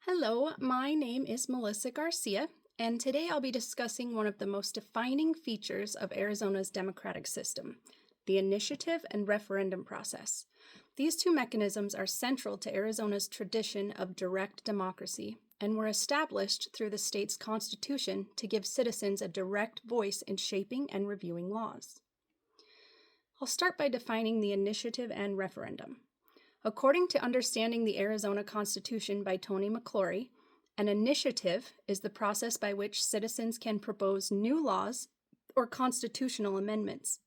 Hello, my name is Melissa Garcia, and today I'll be discussing one of the most defining features of Arizona's democratic system, the initiative and referendum process. These two mechanisms are central to Arizona's tradition of direct democracy and were established through the state's constitution to give citizens a direct voice in shaping and reviewing laws. I'll start by defining the initiative and referendum. According to Understanding the Arizona Constitution by Tony McClory, an initiative is the process by which citizens can propose new laws or constitutional amendments.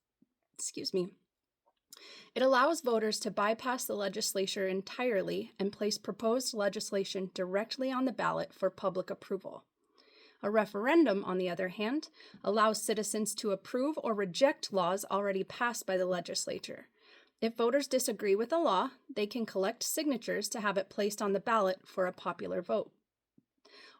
It allows voters to bypass the legislature entirely and place proposed legislation directly on the ballot for public approval. A referendum, on the other hand, allows citizens to approve or reject laws already passed by the legislature. If voters disagree with a law, they can collect signatures to have it placed on the ballot for a popular vote.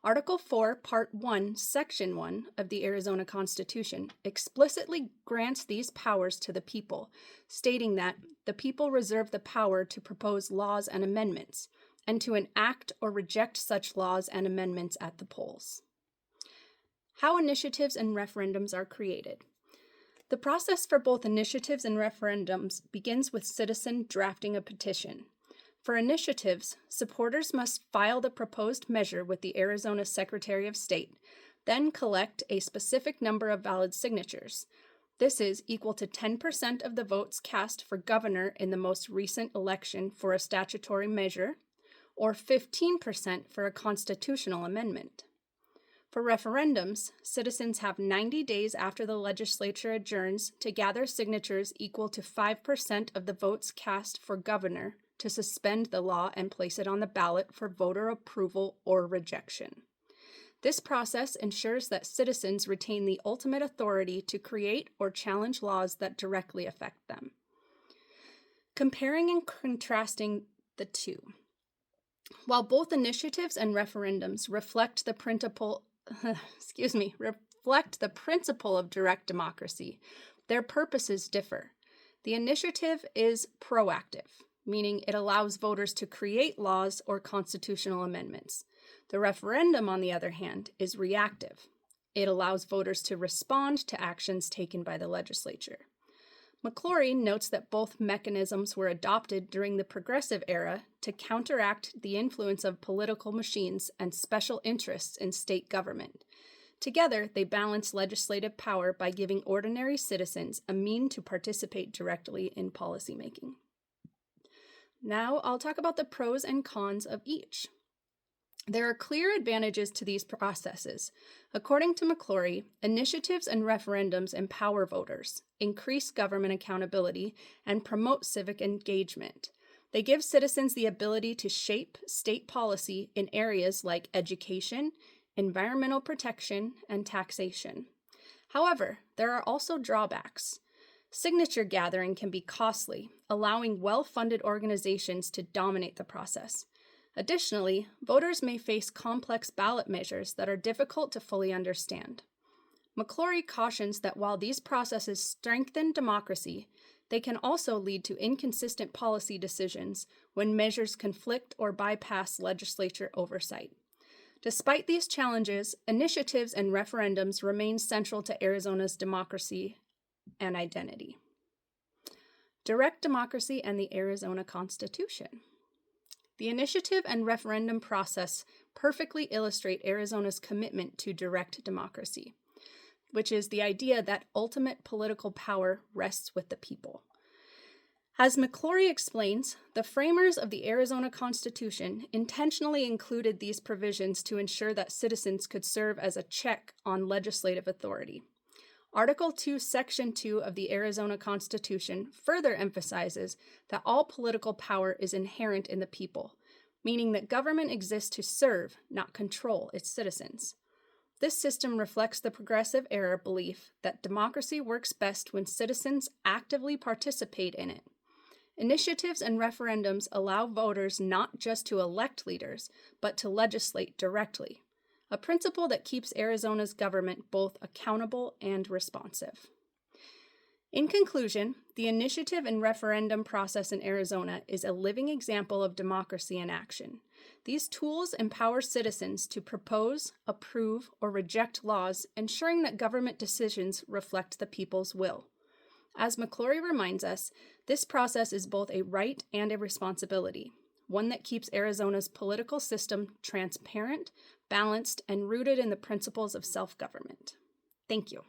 Article 4, Part 1, Section 1 of the Arizona Constitution explicitly grants these powers to the people, stating that the people reserve the power to propose laws and amendments, and to enact or reject such laws and amendments at the polls. How initiatives and referendums are created. The process for both initiatives and referendums begins with citizen drafting a petition. For initiatives, supporters must file the proposed measure with the Arizona Secretary of State, then collect a specific number of valid signatures. This is equal to 10% of the votes cast for governor in the most recent election for a statutory measure, or 15% for a constitutional amendment. For referendums, citizens have 90 days after the legislature adjourns to gather signatures equal to 5% of the votes cast for governor to suspend the law and place it on the ballot for voter approval or rejection. This process ensures that citizens retain the ultimate authority to create or challenge laws that directly affect them. Comparing and contrasting the two. While both initiatives and referendums reflect the principle of direct democracy, their purposes differ. The initiative is proactive, meaning it allows voters to create laws or constitutional amendments. The referendum, on the other hand, is reactive. It allows voters to respond to actions taken by the legislature. McClory notes that both mechanisms were adopted during the Progressive era to counteract the influence of political machines and special interests in state government. Together, they balance legislative power by giving ordinary citizens a means to participate directly in policymaking. Now, I'll talk about the pros and cons of each. There are clear advantages to these processes. According to McClory, initiatives and referendums empower voters, increase government accountability, and promote civic engagement. They give citizens the ability to shape state policy in areas like education, environmental protection, and taxation. However, there are also drawbacks. Signature gathering can be costly, allowing well-funded organizations to dominate the process. Additionally, voters may face complex ballot measures that are difficult to fully understand. McClory cautions that while these processes strengthen democracy, they can also lead to inconsistent policy decisions when measures conflict or bypass legislature oversight. Despite these challenges, initiatives and referendums remain central to Arizona's democracy and identity. Direct democracy and the Arizona Constitution. The initiative and referendum process perfectly illustrate Arizona's commitment to direct democracy, which is the idea that ultimate political power rests with the people. As McClory explains, the framers of the Arizona Constitution intentionally included these provisions to ensure that citizens could serve as a check on legislative authority. Article 2, Section 2 of the Arizona Constitution further emphasizes that all political power is inherent in the people, meaning that government exists to serve, not control, its citizens. This system reflects the Progressive era belief that democracy works best when citizens actively participate in it. Initiatives and referendums allow voters not just to elect leaders, but to legislate directly, a principle that keeps Arizona's government both accountable and responsive. In conclusion, the initiative and referendum process in Arizona is a living example of democracy in action. These tools empower citizens to propose, approve, or reject laws, ensuring that government decisions reflect the people's will. As McClory reminds us, this process is both a right and a responsibility, one that keeps Arizona's political system transparent, balanced, and rooted in the principles of self-government. Thank you.